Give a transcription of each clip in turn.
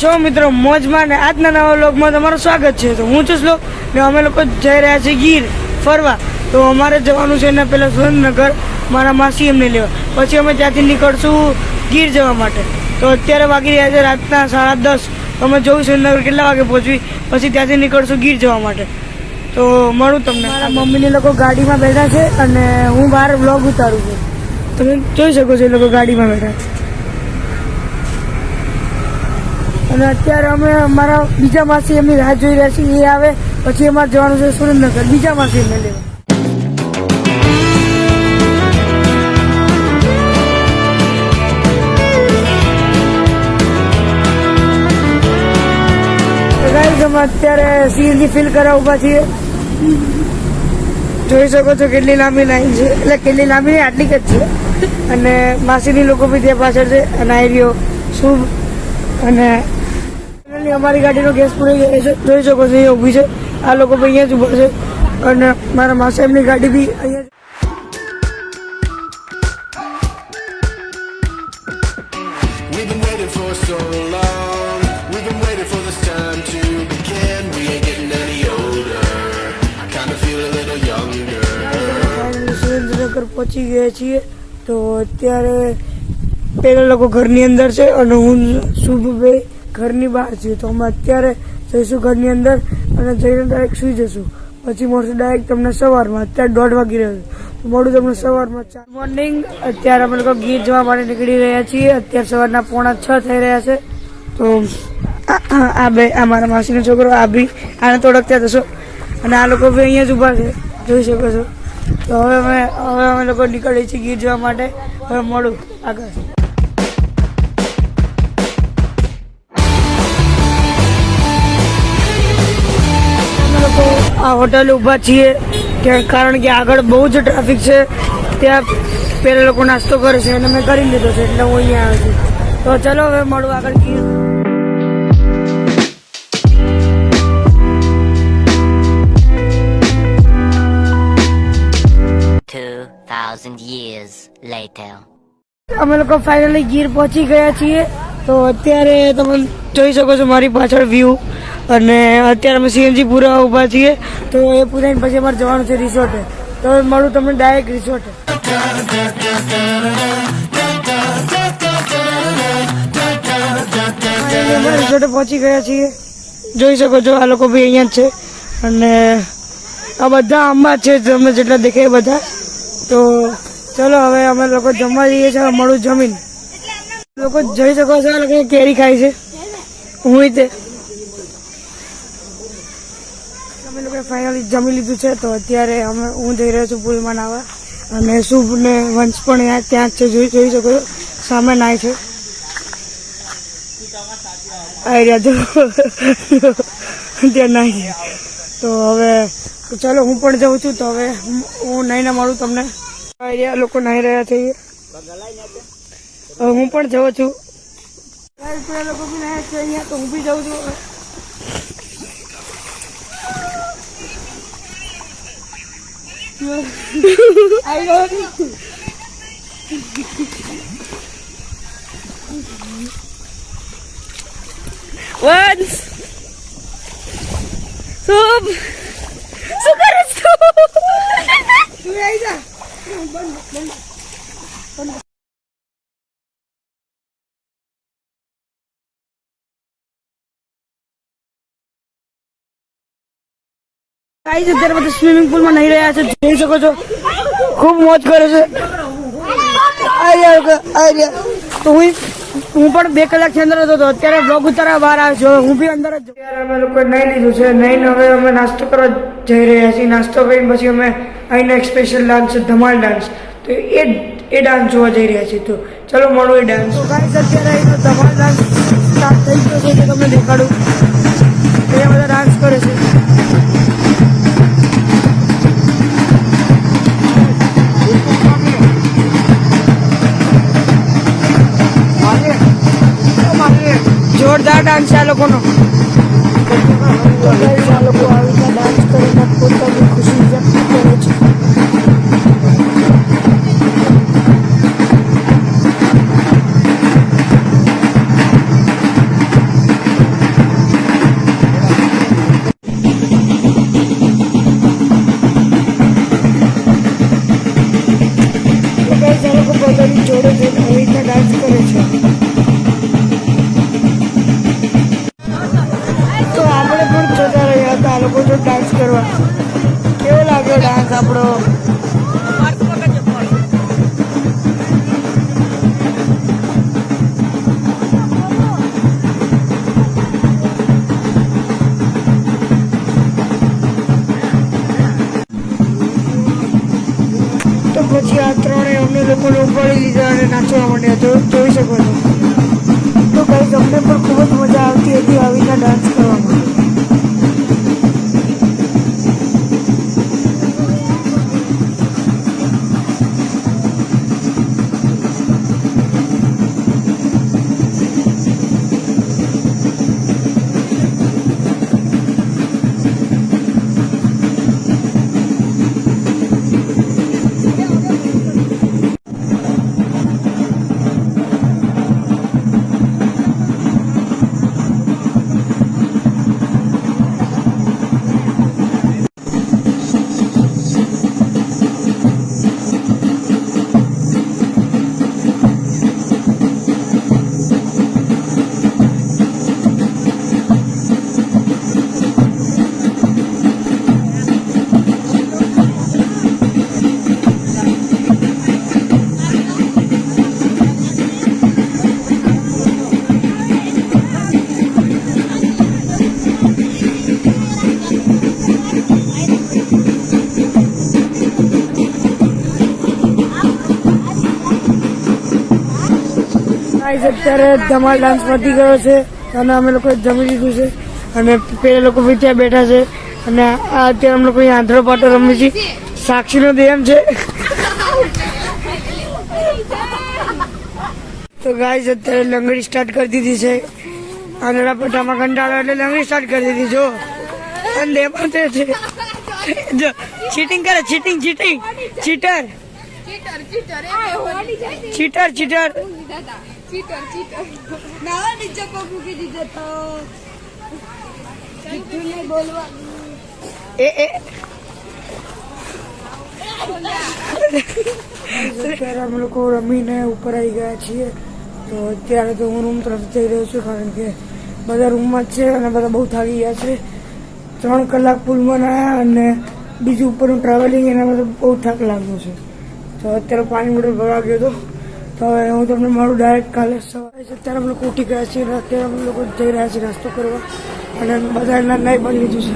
છો મિત્રો મોજમાં ને આજના નવા વ્લોગમાં તમારું સ્વાગત છે। તો હું છું શ્લોક ને અમે લોકો જઈ રહ્યા છીએ ગીર ફરવા। તો અમારે જવાનું છે ને પહેલાં સુરેન્દ્રનગર મારા માસી એમને લેવા, પછી અમે ત્યાંથી નીકળશું ગીર જવા માટે। તો અત્યારે વાગી રહ્યા છે રાતના 10:30। અમે જોઉં સુરેન્દ્રનગર કેટલા વાગે પહોંચવી, પછી ત્યાંથી નીકળશું ગીર જવા માટે। તો મળું તમને। મારા મમ્મીને લોકો ગાડીમાં બેઠા છે અને હું બહાર વ્લોગ ઉતારું છું। તમે જોઈ શકો છો એ લોકો ગાડીમાં બેઠા છે। અને અત્યારે અમે અમારા બીજા માસી એમની રાહ જોઈ રહ્યા છીએ, એ આવે પછી અમારે જવાનું છે સુરેન્દ્રનગર બીજા માસી એમને લેવા। અમે અત્યારે સીએનજી ફિલ કરવા ઉભા છીએ। જોઈ શકો છો કેટલી લાંબી લાઈન છે, એટલે કેટલી લાંબી નહીં આટલી જ છે। અને માસીની લોકો બી ત્યાં પાછળ છે અને આઈરિયો શુભ અને અમારી ગાડીનો ગેસ પૂરી ગયો છે। જોઈ શકો છો અહીંયા ઊભી છે, આ લોકો બી અહીંયા જ ઊભા છે અને મારા માસી એમની ગાડી બી અહીંયા। સુરેન્દ્રનગર પહોંચી ગયા છીએ। તો અત્યારે પેલા લોકો ઘરની અંદર છે અને હું શુભભાઈ ઘરની બહાર છીએ। તો અમે અત્યારે જઈશું ઘરની અંદર અને જઈને ડાયરેક્ટ સુઈ જશું, પછી મળશું ડાયરેક્ટ તમને સવારમાં। અત્યારે 1:30 વાગી રહ્યો છે, મળું તમને સવારમાં। મોર્નિંગ અત્યારે અમે લોકો ગીર જવા માટે નીકળી રહ્યા છીએ। અત્યારે સવારના 5:45 થઈ રહ્યા છે। તો આ મારા માસીનો છોકરો આ બી આને તો ઓળખતા જશો અને આ લોકો બી અહીંયા જ ઊભા છે, જોઈ શકો છો। તો હવે અમે લોકો નીકળીએ છીએ ગીર જવા માટે। હવે મળું આગળ। આ હોટલ ઊભા છીએ કારણ કે આગળ બહુ જ ટ્રાફિક છે, ત્યાં પેલા લોકો નાસ્તો કરે છે અને મેં કરી લીધો છે એટલે હું અહીંયા આવ્યો છું। તો ચલો હવે મળું આગળ ગીર। 2,000 years later. અમે લોકો ફાઇનલી ગીર પહોંચી ગયા છીએ। તો અત્યારે તમે જોઈ શકો છો મારી પાછળ વ્યૂ, અને અત્યારે અમે સીએનજી પૂરા ઊભા છીએ। તો એ પૂરાઈને પછી અમારે જવાનું છે રિસોર્ટે। તો મળું તમને ડાયરેક્ટ રિસોર્ટે। રિસોર્ટે પહોંચી ગયા છીએ, જોઈ શકો છો આ લોકો બી અહીંયા જ છે અને આ બધા આંબા છે તમે જેટલા દેખાય બધા। તો ચલો હવે અમે લોકો જમવા જઈએ છીએ। મળું જમીન લોકો જોઈ શકો છો આ લોકો કેરી ખાય છે, હું તે અમે લોકો ફાઇનલી જમી લીધું છે। તો અત્યારે હું જઈ રહ્યો છું પુલમાં નાહવા અને શુભ ને વંશ પણ ત્યાં જ છે, જોઈ શકો છો સામે નાય છે। આઈડિયા જો ત્યાં નાહી। તો હવે ચાલો હું પણ જાઉં છું। તો હવે હું નાહીને મળું તમને। આઈડિયા લોકો નાહી રહ્યા છે, હું પણ જાઉં છું। લોકો બી નાહે છે અહીંયા, તો હું બી જાઉં છું। વંશ શુભ શું કરે છે તું? આવી જા અત્યારે બધા સ્વિમિંગ પુલમાં નહીં રહ્યા છે, જોઈ શકો છો ખૂબ મોજ કરે છે। તો હું પણ 2 કલાકથી અંદર હતો, તો અત્યારે બ્લોગ ઉતારવા બહાર આવ્યો છું। હું બી અંદર જ અત્યારે અમે લોકો નહીં લીધું છે, નહીં હવે અમે નાસ્તો કરવા જઈ રહ્યા છીએ। નાસ્તો કરીને પછી અમે અહીંનો એક સ્પેશિયલ ડાન્સ છે ધમાલ ડાન્સ, તો એ ડાન્સ જોવા જઈ રહ્યા છીએ। તો ચલો મળો એ ડાન્સ। તો ગાઈસ અત્યારે અહીંનો ધમાલ ડાન્સ સ્ટાર્ટ થઈ ગયો છે, તો તમને દેખાડું અહીંયા બધા ડાન્સ કરે છે। જોરદાર ડાન્સ છે આ લોકોનો। આ લોકો આવી રીતે ડાન્સ કરીને પોતાની ખુશી વ્યક્ત કરે છે। અમને લોકોને ઉપાડી લીધા અને નાચવા માંડ્યા તો જોઈ શકો છો. તો ગાઈસ અમને પણ ખૂબ જ મજા આવતી હતી આવી રીતના ડાન્સ કરવામાં. અત્યારે ધમાલ ડાન્સ પતી ગયો છે અને અમે લોકો જમી લીધું છે અને પેલા લોકો બી ત્યાં બેઠા છે અને આ અત્યારે અમે લોકો અહીંયા આંધળો પાટો રમીએ છીએ. સાક્ષીનો દેમ છે. તો ગાઈસ અત્યારે લંગડી સ્ટાર્ટ કરી દીધી છે. આંધળા પાટામાં કંટાળો એટલે લંગડી સ્ટાર્ટ કરી દીધી. જો અને દેમાં તે છે જો ચીટિંગ કરે ચીટિંગ ચીટર ના નીચે મૂકી દીધો તો બોલવા અત્યારે અમે લોકો રમીને ઉપર આવી ગયા છીએ. તો અત્યારે તો હું રૂમ તરફ જઈ રહ્યો છું કારણ કે બધા રૂમમાં જ છે અને બધા બહુ થાકી ગયા છે. 3 કલાક પુલમાં આવ્યા અને બીજું ઉપરનું ટ્રાવેલિંગ એના બધા બહુ થાક લાગ્યો છે. તો અત્યારે પાણી બોટલ ભરવા ગયો હતો. તો હવે હું તમને મારું ડાયરેક્ટ કાલે સવારે અત્યારે અમે લોકો ઉઠી ગયા છીએ. અત્યારે અમે લોકો જઈ રહ્યા છીએ નાસ્તો કરવા અને બધા એના નાઈ બની લીધું છે.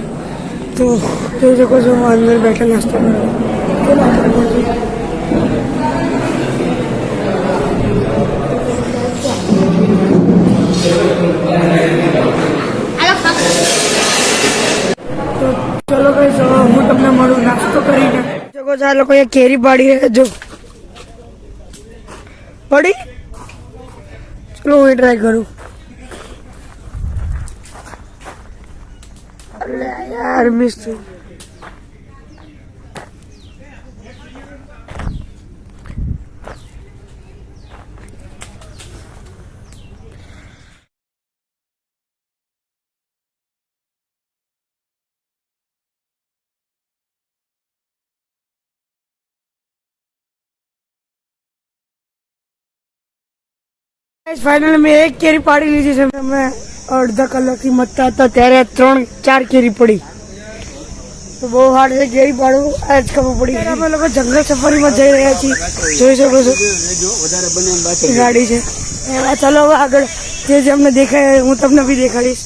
તો જોઈ શકો છો હું અંદર બેઠા નાસ્તો કરવા. ચલો આપણે મળીએ. તો ચલો ભાઈ હું તમને મળું નાસ્તો કરીને. જોકો આ લોકો અહીંયા કેરી પાડી જો પડી. ચલો હું ટ્રાય કરું. અરે યાર મિસ થયું. ફાઇનલ મેં એક કેરી પાડી લીધી છે. મેં અડધા કલાકથી મતતા હતા ત્યારે 3-4 કેરી પડી. તો બહુ હાર્ડ છે કેરી પાડવું. આ જ ખબર પડી. અમે લોકો જંગલ સફારીમાં જઈ રહ્યા છીએ. જોઈ શકો છો ગાડી છે. ચાલો હવે આગળ જે અમને દેખાય હું તમને બી દેખાડીશ.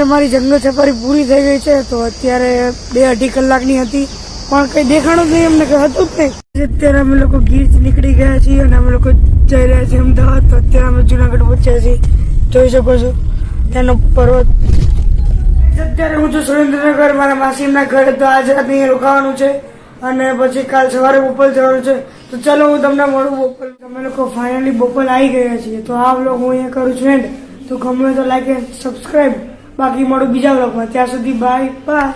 અમારી જંગલ સફારી પૂરી થઈ ગઈ છે. તો અત્યારે 2-2.5 કલાકની હતી પણ કઈ દેખાણું નહીં અમને કઈ હતું જ નહીં. અત્યારે અમે લોકો ગીરથી નીકળી ગયા છીએ અને અમે લોકો જઈ રહ્યા છીએ અમદાવાદ. તો અત્યારે અમે જુનાગઢ પહોંચ્યા છીએ. જોઈ શકો છો ત્યાંનો પર્વત. અત્યારે હું છું સુરેન્દ્રનગર મારા માસીના ઘરે. તો આજ રાત અહીંયા રોકાવાનું છે અને પછી કાલ સવારે બોપલ જવાનું છે. તો ચાલો હું તમને મળું બોપલ. તમે લોકો ફાઇનલી બોપલ આવી ગયા છીએ. તો આ વ્લોગ હું અહીંયા કરું છું એન્ડ. તો ગમે તો લાઈક એન્ડ સબસ્ક્રાઈબ. બાકી મળું બીજા વ્લોગમાં. ત્યાં સુધી બાય બાય.